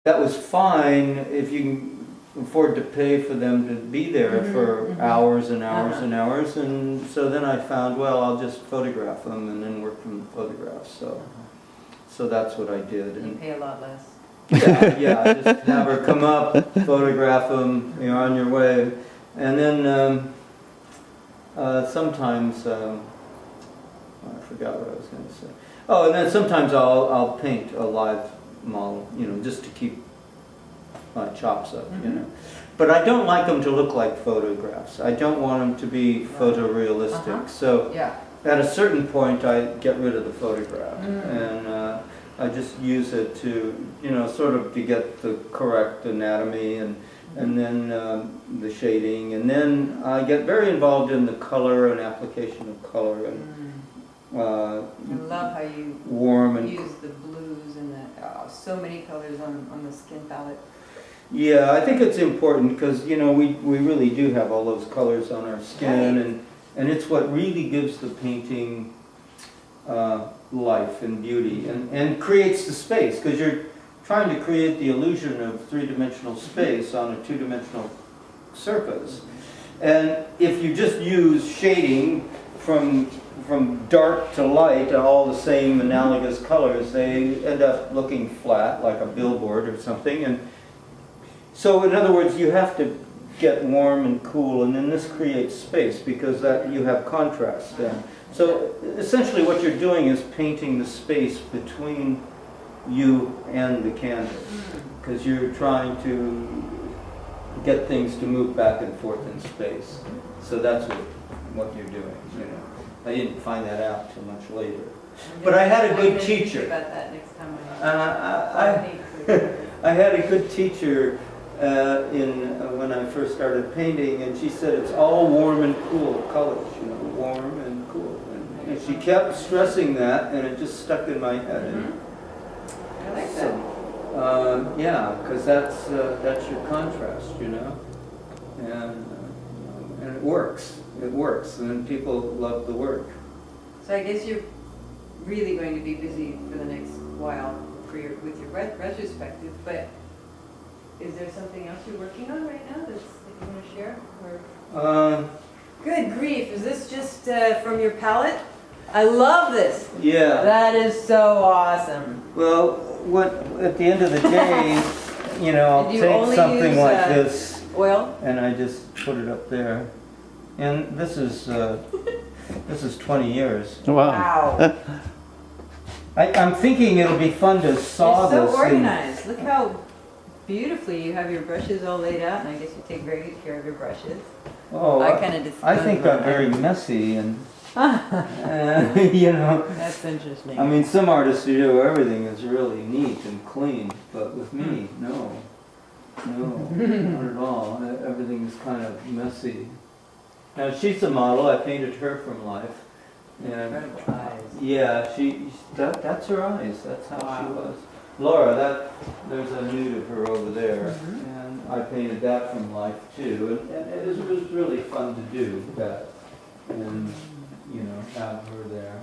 that was fine if you can afford to pay for them to be there for hours and hours and hours. And so then I found, well, I'll just photograph them and then work from the photographs. So that's what I did. You pay a lot less. Yeah, just have her come up, photograph them, you're on your way. And then sometimes, I forgot what I was going to say. Oh, and then sometimes I'll paint a live model, just to keep my chops up, But I don't like them to look like photographs. I don't want them to be photorealistic. So at a certain point, I get rid of the photograph, and I just use it to, sort of to get the correct anatomy and then the shading, and then I get very involved in the color and application of color and. I love how you use the blues and so many colors on the skin palette. Yeah, I think it's important because we really do have all those colors on our skin, and it's what really gives the painting life and beauty and creates the space, because you're trying to create the illusion of three-dimensional space on a two-dimensional surface. And if you just use shading from dark to light, all the same analogous colors, they end up looking flat, like a billboard or something. And so, in other words, you have to get warm and cool, and then this creates space because you have contrast then. So, essentially, what you're doing is painting the space between you and the canvas, because you're trying to get things to move back and forth in space. So that's what you're doing. I didn't find that out till much later. But I had a good teacher. About that next time I had a good teacher when I first started painting, and she said it's all warm and cool colors, warm and cool. And she kept stressing that, and it just stuck in my head. I like that. Yeah, because that's your contrast, and it works. It works, and people love the work. So I guess you're really going to be busy for the next while with your retrospective, but is there something else you're working on right now that you want to share? Or? Good grief, is this just from your palette? I love this. Yeah. That is so awesome. Well, at the end of the day, I'll take something like this, oil, and I just put it up there. And this is 20 years. Wow. I'm thinking it'll be fun to saw it's so this. Organized. Look how beautifully you have your brushes all laid out, and I guess you take very good care of your brushes. Oh, I think I'm very messy, and That's interesting. I mean, some artists do everything is really neat and clean, but with me, no, not at all. Everything is kind of messy. Now she's a model. I painted her from life. And incredible eyes. Yeah, that's her eyes. That's how she was. Laura, there's a nude of her over there, and I painted that from life too. And it was really fun to do that, and have her there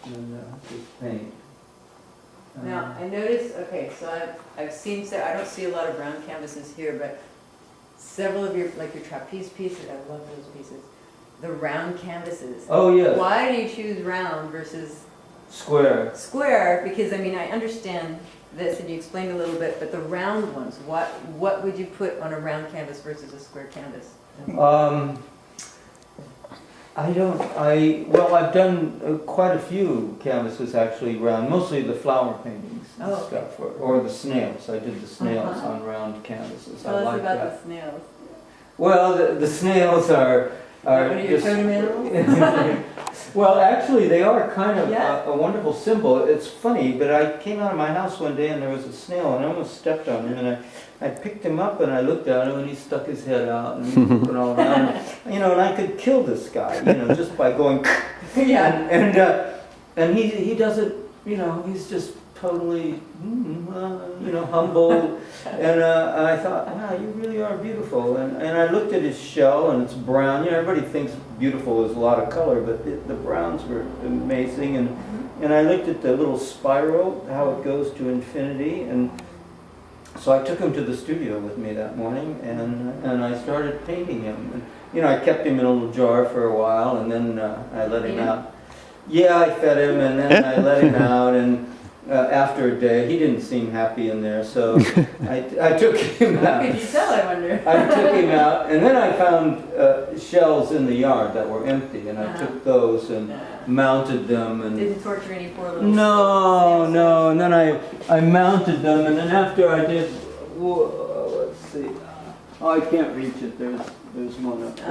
and just paint. Now I noticed. Okay, so I've seen. I don't see a lot of round canvases here, but several of your trapeze pieces. I love those pieces. The round canvases. Oh yes. Why do you choose round versus square? Square, because I mean I understand this and you explained a little bit, but the round ones, what would you put on a round canvas versus a square canvas? I've done quite a few canvases actually round, mostly the flower paintings and stuff, or the snails. I did the snails on round canvases. Tell us about the snails. Well, the snails are one of your totem animals? Well, actually, they are kind of a wonderful symbol. It's funny, but I came out of my house one day and there was a snail, and I almost stepped on him, and I picked him up and I looked at him and he stuck his head out and he went all around. And I could kill this guy, just by going. And he doesn't, he's just totally, humble. And I thought, wow, you really are beautiful. And I looked at his shell, and it's brown. Everybody thinks beautiful is a lot of color, but the browns were amazing. And I looked at the little spiral, how it goes to infinity, and So I took him to the studio with me that morning, and I started painting him. And, you know, I kept him in a little jar for a while, and then I let him out. Yeah, I fed him, and then I let him out, and after a day, he didn't seem happy in there, so I took him out. How could you tell, I wonder? I took him out, and then I found shells in the yard that were empty, and I took those and mounted them. And Didn't torture any poor little no, snails. no, and then I mounted them, and then after I did, whoa, let's see, oh, I can't reach it. There's one up there.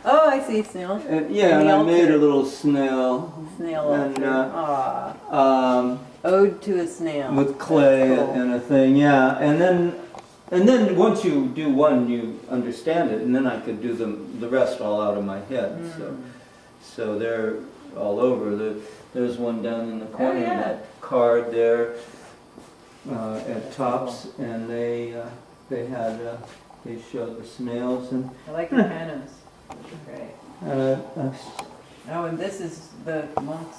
Oh, I see snail. Yeah, and I made a little snail. Snail And, Aw. Ode to a snail. With clay That's cool. and a thing, yeah, and then once you do one, you understand it, and then I could do the rest all out of my head. So they're all over. There's one down in the corner, yeah. that card there at Tops, and they showed the snails and. I like the panos. Great. Oh, and this is the monks.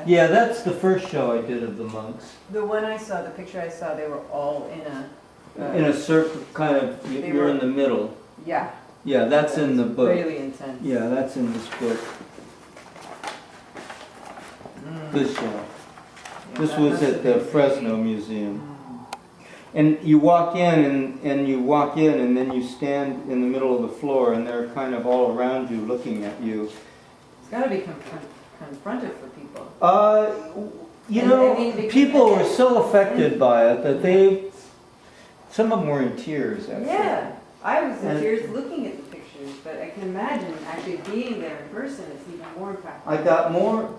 Yeah, that's the first show I did of the monks. The one I saw, the picture I saw, they were all in a... In a circle, kind of, you're in the middle. Yeah. Yeah, that's in the book. Really intense. Yeah, that's in this book. This show. Yeah, This that was must at have the been Fresno Museum. And you walk in and you walk in and then you stand in the middle of the floor and they're kind of all around you looking at you. It's got to be confrontive for people. You And know, I mean, people were so affected by it that some of them were in tears actually. Yeah, I was in And- tears looking at the pictures, but I can imagine actually being there in person, it's even more impactful. I got more,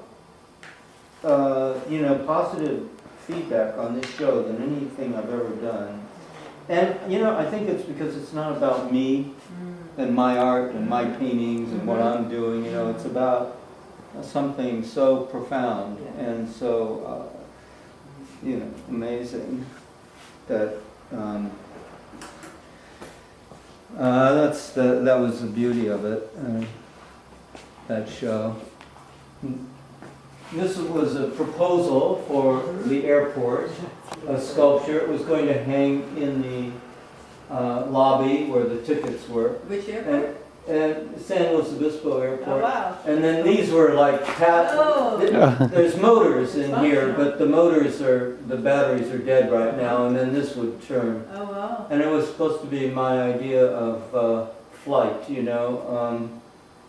positive feedback on this show than anything I've ever done. And, I think it's because it's not about me and my art and my paintings and what I'm doing, it's about something so profound and so, amazing that that was the beauty of it, that show. This was a proposal for the airport, a sculpture. It was going to hang in the lobby where the tickets were. Which airport? And San Luis Obispo Airport. Oh, wow. And then these were like Oh. there's motors in here, Functional. but the batteries are dead right now, and then this would turn. Oh, wow. And it was supposed to be my idea of flight,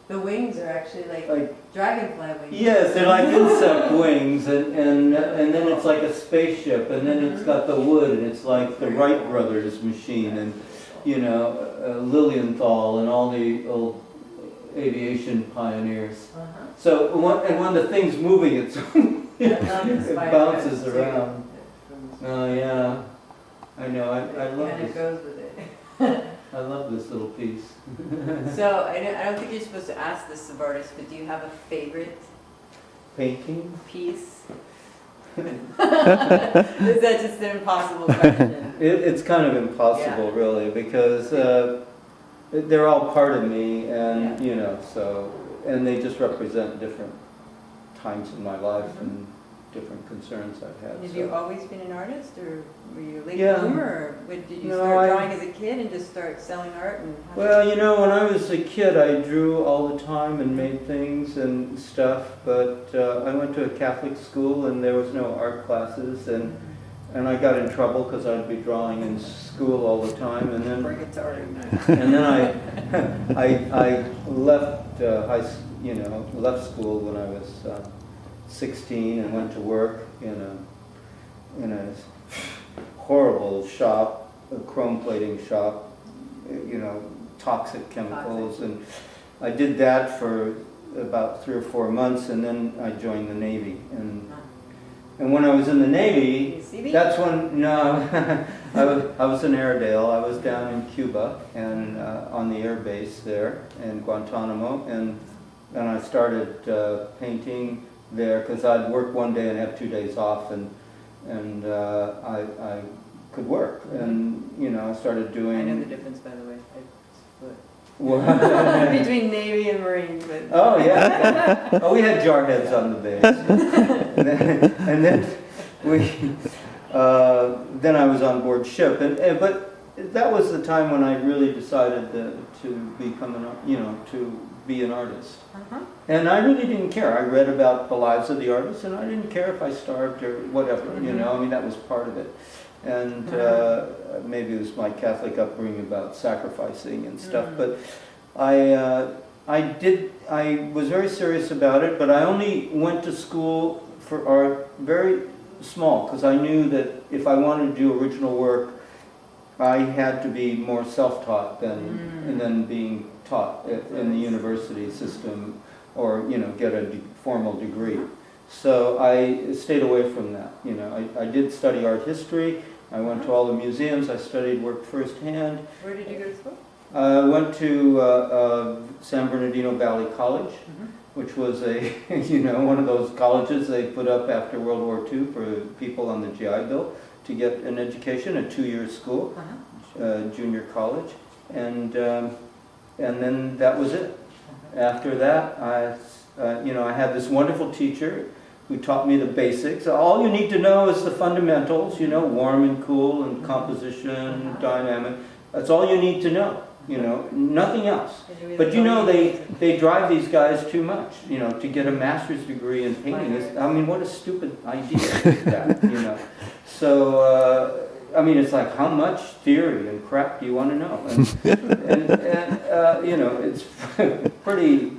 The wings are actually like like dragonfly wings. yes, they're like insect wings, and then it's like a spaceship, and then it's got the wood, and it's like the Wright brothers machine, and Lilienthal and all the old aviation pioneers. Uh-huh. So when the thing's moving, it It bounces around. Oh yeah, I know. I love And it this. goes with it. I love this little piece. So I don't think you're supposed to ask this of artists, but do you have a favorite Painting. piece? Is that just an impossible question? It's kind of impossible, really, because they're all part of me, and and they just represent different times in my life and different concerns I've had. Have so. you always been an artist, or were you a late Yeah. bloomer, or did you No, start drawing as a kid and just start selling art? And Well, when I was a kid, I drew all the time and made things and stuff, but I went to a Catholic school and there was no art classes, and I got in trouble because I'd be drawing in school all the time, and then Purgatory. I left left school when I was 16 and went to work in a horrible shop, a chrome plating shop, toxic chemicals, and I did that for about 3 or 4 months, and then I joined the Navy. And when I was in the Navy, that's when I was in Airedale. I was down in Cuba and on the air base there in Guantanamo, and I started painting there because I'd work one day and have 2 days off, and I could work, and I started doing. I know the difference, by the way. What? Between Navy and Marine. But Oh yeah. Oh, we had jarheads on the base, and then we Then I was on board ship, but that was the time when I really decided to become to be an artist. Uh-huh. And I really didn't care. I read about the lives of the artists, and I didn't care if I starved or whatever. I mean, that was part of it. And maybe it was my Catholic upbringing about sacrificing and stuff. But I was very serious about it. But I only went to school for art very small, because I knew that if I wanted to do original work, I had to be more self-taught than being taught in the university system, or get a formal degree. So I stayed away from that. I did study art history. I went to all the museums. I studied work firsthand. Where did you go to school? I went to San Bernardino Valley College, which was one of those colleges they put up after World War II for people on the GI Bill to get an education, a 2-year school, junior college, and then that was it. After that, I had this wonderful teacher who taught me the basics. All you need to know is the fundamentals, warm and cool and composition, dynamic. That's all you need to know, nothing else. But they drive these guys too much, to get a master's degree in painting. What a stupid idea is that, So, it's like, how much theory and crap do you want to know? And it's pretty,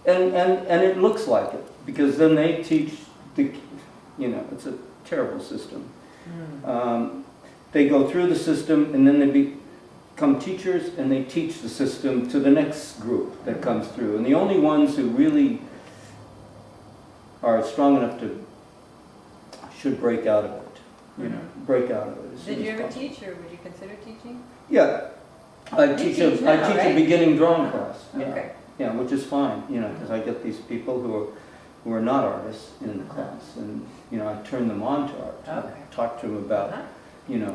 and it looks like it, because then they teach it's a terrible system. They go through the system, and then they become teachers, and they teach the system to the next group that comes through. And the only ones who really are strong enough should break out of it. Break out of it. Did you ever teach, or would you consider teaching? Yeah, I teach a beginning drawing class. Yeah. Okay. Yeah, which is fine, because I get these people who are not artists in the class, and I turn them on to art. Okay. I talk to them about the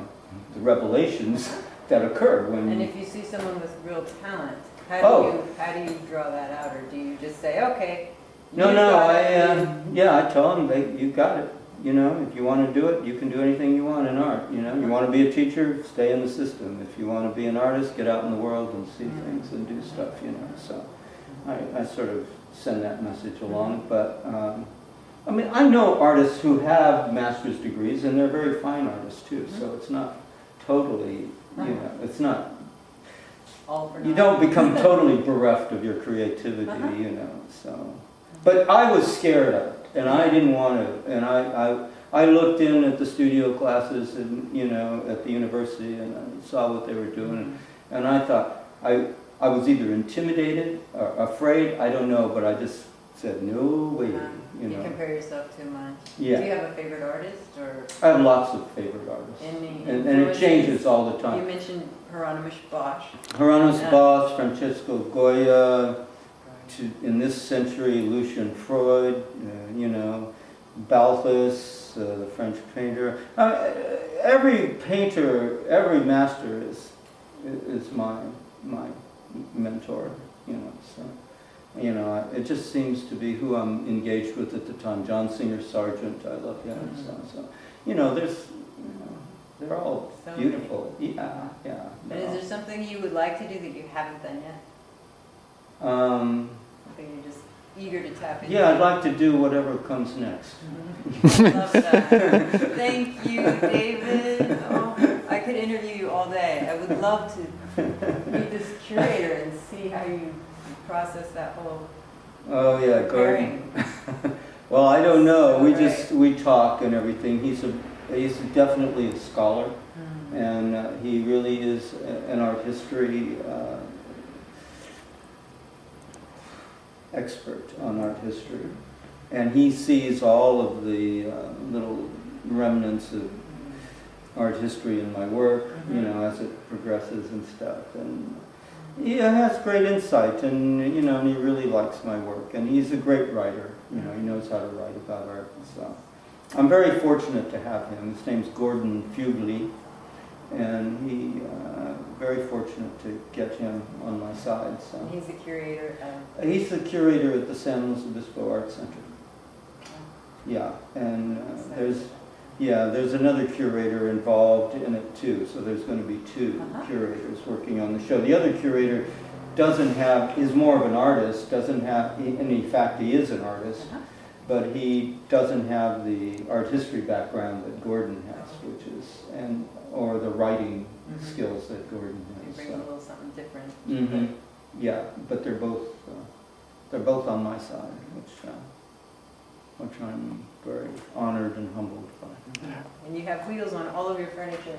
revelations that occur when. And if you see someone with real talent, how do you draw that out, or do you just say, okay? No, I tell them you got it. If you want to do it, you can do anything you want in art. You want to be a teacher, stay in the system. If you want to be an artist, get out in the world and see things and do stuff. So I sort of send that message along. But I know artists who have master's degrees, and they're very fine artists too. So it's not totally, it's not. All for you don't become totally bereft of your creativity, So, but I was scared of it. And I didn't want to, and I looked in at the studio classes and, at the university, and I saw what they were doing, and I thought, I was either intimidated or afraid, I don't know, but I just said, no way, You compare yourself too much. Yeah. Do you have a favorite artist, or? I have lots of favorite artists, and it changes all the time. You mentioned Hieronymus Bosch. Hieronymus Bosch, Francesco Goya, in this century, Lucian Freud, Balthus, the French painter. Every painter, every master is my mentor. So it just seems to be who I'm engaged with at the time. John Singer Sargent, I love him. So they're all so beautiful. Many. Yeah. But is there something you would like to do that you haven't done yet? Something you're just eager to tap into? Yeah, I'd like to do whatever comes next. I love that. Thank you, David. Oh, I could interview you all day. I would love to meet this curator and see how you process that whole Gordon. Well, I don't know. We talk and everything. He's definitely a scholar, and he really is an art history expert on art history, and he sees all of the little remnants of art history in my work, as it progresses and stuff, and he has great insight, and and he really likes my work, and he's a great writer. He knows how to write about art, so I'm very fortunate to have him. His name's Gordon Fugly, and he very fortunate to get him on my side. So he's the curator of... He's the curator at the San Luis Obispo Art Center. Yeah, and Yeah, there's another curator involved in it too, so there's going to be two Uh-huh. curators working on the show. The other curator is more of an artist, doesn't have, and in fact he is an artist, Uh-huh. but he doesn't have the art history background that Gordon has, or the writing Mhm. skills that Gordon They has. bring a little something different. Mhm. Yeah, but they're both on my side, which I'm very honored and humbled by. And you have wheels on all of your furniture